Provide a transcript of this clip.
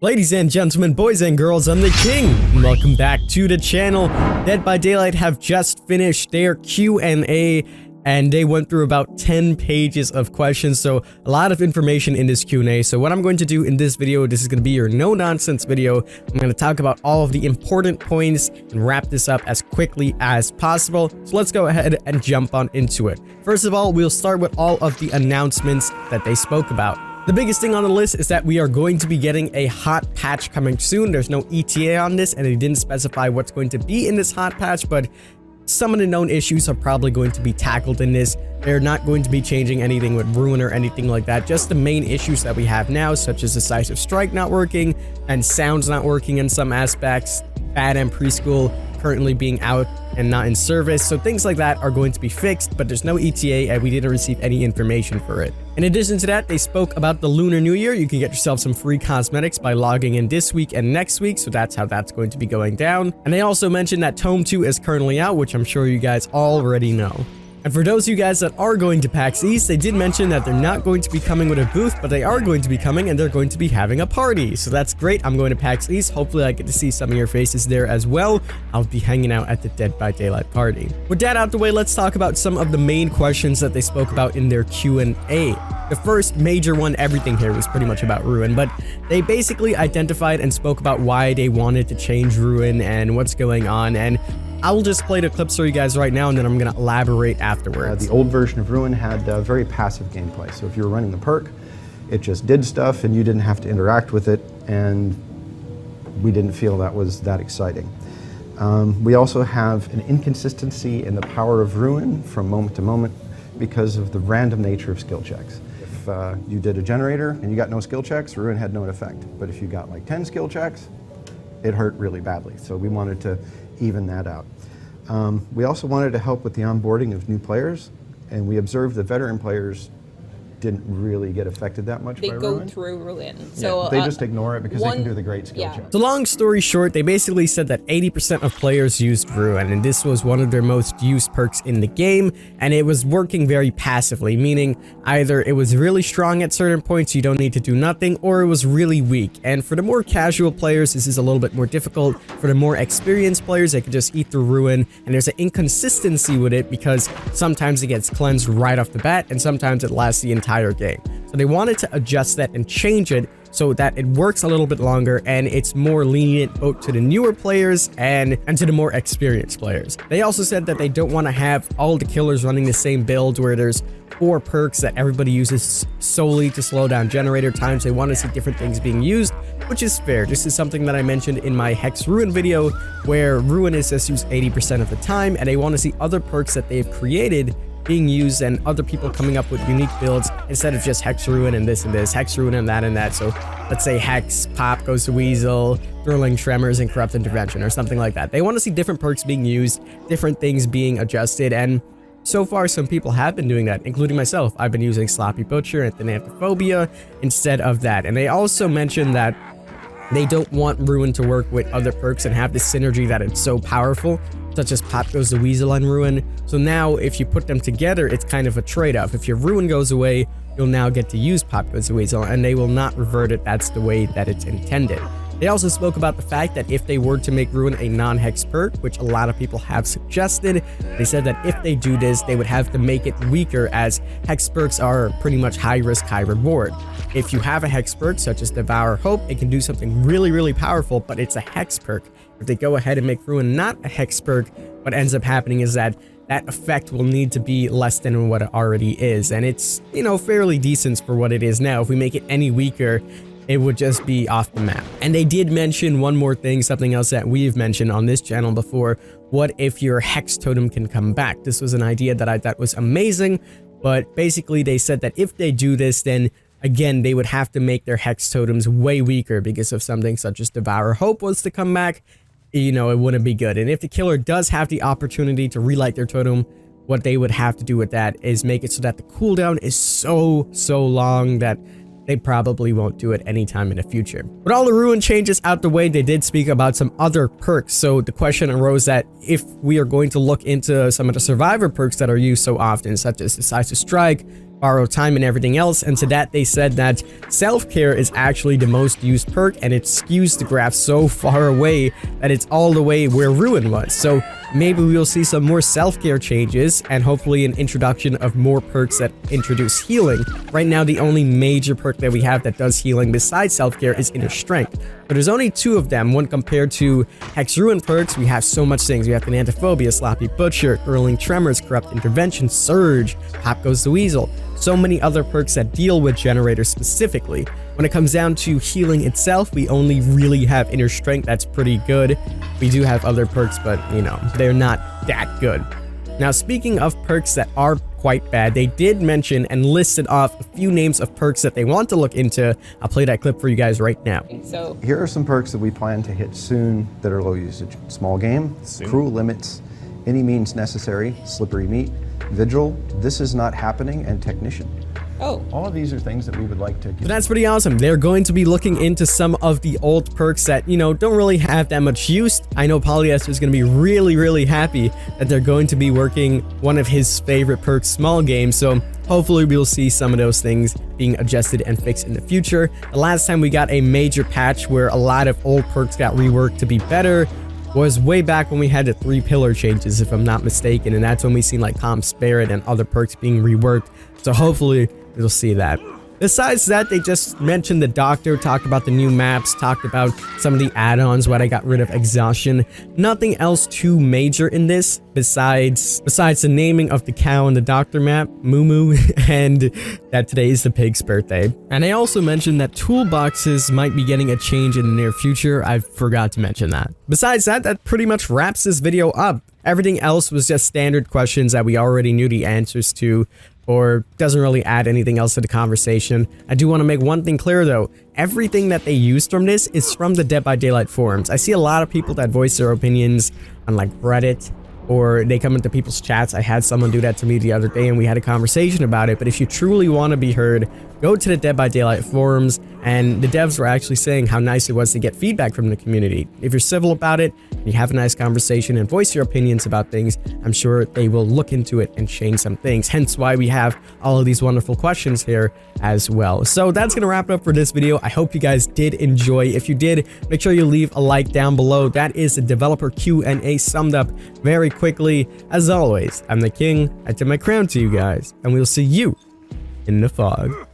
Ladies and gentlemen, boys and girls, I'm the King, and welcome back to the channel. Dead by Daylight have just finished their Q&A, and they went through about 10 pages of questions, so a lot of information in this Q&A. So what I'm going to do in this video, this is going to be your no-nonsense video. I'm going to talk about all of the important points and wrap this up as quickly as possible. So let's go ahead and jump on into it. First of all, we'll start with all of the announcements that they spoke about. The biggest thing on the list is that we are going to be getting a hot patch coming soon. There's no ETA on this, and they didn't specify what's going to be in this hot patch, but some of the known issues are probably going to be tackled in this. They're not going to be changing anything with Ruin or anything like that. Just the main issues that we have now, such as the size of strike not working and sounds not working in some aspects, bad and preschool currently being out and not in service. So things like that are going to be fixed, but there's no ETA and we didn't receive any information for it. In addition to that, they spoke about the Lunar New Year. You can get yourself some free cosmetics by logging in this week and next week, so that's how that's going to be going down. And they also mentioned that Tome 2 is currently out, which I'm sure you guys already know. And for those of you guys that are going to PAX East, they did mention that they're not going to be coming with a booth, but they are going to be coming and they're going to be having a party. So that's great. I'm going to PAX East. Hopefully I get to see some of your faces there as well. I'll be hanging out at the Dead by Daylight party. With that out the way, let's talk about some of the main questions that they spoke about in their Q&A. The first major one, everything here was pretty much about Ruin, but they basically identified and spoke about why they wanted to change Ruin and what's going on, and I will just play the clips for you guys right now, and then I'm going to elaborate afterwards. The old version of Ruin had very passive gameplay, so if you were running the perk, it just did stuff and you didn't have to interact with it, and we didn't feel that was that exciting. We also have an inconsistency in the power of Ruin from moment to moment because of the random nature of skill checks. If you did a generator and you got no skill checks, Ruin had no effect, but if you got like 10 skill checks, it hurt really badly, so we wanted to even that out. We also wanted to help with the onboarding of new players, and we observed that veteran players didn't really get affected that much by Ruin. They go through Ruin. So yeah, they just ignore it because they can do the great skill checks. So long story short, they basically said that 80% of players used Ruin, and this was one of their most used perks in the game, and it was working very passively, meaning either it was really strong at certain points, you don't need to do nothing, or it was really weak. And for the more casual players, this is a little bit more difficult. For the more experienced players, they could just eat through Ruin, and there's an inconsistency with it because sometimes it gets cleansed right off the bat, and sometimes it lasts the entire game. So they wanted to adjust that and change it so that it works a little bit longer and it's more lenient both to the newer players and to the more experienced players. They also said that they don't want to have all the killers running the same build where there's 4 perks that everybody uses solely to slow down generator times. They want to see different things being used, which is fair. This is something that I mentioned in my Hex Ruin video where Ruin is just used 80% of the time, and they want to see other perks that they've created being used and other people coming up with unique builds instead of just Hex Ruin and this, Hex Ruin and that. So let's say Hex, Pop goes to Weasel, Thrilling Tremors, and Corrupt Intervention or something like that. They want to see different perks being used, different things being adjusted, and so far some people have been doing that, including myself. I've been using Sloppy Butcher and Thanatophobia instead of that. And they also mentioned that they don't want Ruin to work with other perks and have this synergy that it's so powerful, such as Pop goes to Weasel on Ruin. So now if you put them together, it's kind of a trade-off. If your Ruin goes away, you'll now get to use Pop goes to Weasel, and they will not revert it. That's the way that it's intended. They also spoke about the fact that if they were to make Ruin a non-Hex perk, which a lot of people have suggested, they said that if they do this, they would have to make it weaker as Hex perks are pretty much high risk, high reward. If you have a Hex perk such as Devour Hope, it can do something really, really powerful, but it's a Hex perk. If they go ahead and make Ruin not a Hex perk, what ends up happening is that that effect will need to be less than what it already is. And it's, you know, fairly decent for what it is now. If we make it any weaker, it would just be off the map. And they did mention one more thing, something else that we've mentioned on this channel before. What if your Hex totem can come back? This was an idea that I thought was amazing, but basically they said that if they do this, then again, they would have to make their Hex totems way weaker because of something such as Devour Hope was to come back. You know, it wouldn't be good. And if the killer does have the opportunity to relight their totem, what they would have to do with that is make it so that the cooldown is so long that they probably won't do it anytime in the future. With all the Ruin changes out the way, they did speak about some other perks. So the question arose that if we are going to look into some of the Survivor perks that are used so often, such as Decisive Strike, borrow time and everything else, and to that they said that self-care is actually the most used perk, and it skews the graph so far away that it's all the way where Ruin was. So maybe we'll see some more self-care changes and hopefully an introduction of more perks that introduce healing. Right now the only major perk that we have that does healing besides self-care is Inner Strength, but there's only 2 of them. One compared to Hex Ruin perks, we have so much things. We have Thanatophobia, Sloppy Butcher, Hurling Tremors, Corrupt Intervention, Surge, Pop Goes the Weasel. So many other perks that deal with generators specifically. When it comes down to healing itself, we only really have Inner Strength. That's pretty good. We do have other perks, but you know, they're not that good. Now, speaking of perks that are quite bad, they did mention and listed off a few names of perks that they want to look into. I'll play that clip for you guys right now. So here are some perks that we plan to hit soon that are low usage. Small Game, Cruel Limits, Any Means Necessary, Slippery Meat, Vigil, This Is Not Happening, and Technician. Oh. All of these are things that we would like to get. So that's pretty awesome. They're going to be looking into some of the old perks that, you know, don't really have that much use. I know Polyester is going to be really happy that they're going to be working one of his favorite perks, Small Game. So hopefully we'll see some of those things being adjusted and fixed in the future. The last time we got a major patch where a lot of old perks got reworked to be better was way back when we had the 3 pillar changes, if I'm not mistaken, and that's when we seen like Calm Spirit and other perks being reworked. So hopefully we'll see that. Besides that, they just mentioned the Doctor, talked about the new maps, talked about some of the add-ons, why they got rid of Exhaustion. Nothing else too major in this besides the naming of the cow in the Doctor map, Moo Moo, and that today is the pig's birthday. And they also mentioned that toolboxes might be getting a change in the near future. I forgot to mention that. Besides that, that pretty much wraps this video up. Everything else was just standard questions that we already knew the answers to, or doesn't really add anything else to the conversation. I do want to make one thing clear though. Everything that they used from this is from the Dead by Daylight forums. I see a lot of people that voice their opinions on like Reddit, or they come into people's chats. I had someone do that to me the other day and we had a conversation about it. But if you truly want to be heard, go to the Dead by Daylight forums, and the devs were actually saying how nice it was to get feedback from the community. If you're civil about it, and you have a nice conversation and voice your opinions about things, I'm sure they will look into it and change some things. Hence why we have all of these wonderful questions here as well. So that's gonna wrap it up for this video. I hope you guys did enjoy. If you did, make sure you leave a like down below. That is the developer Q&A summed up very quickly. As always, I'm the king. I tip my crown to you guys, and we'll see you in the fog.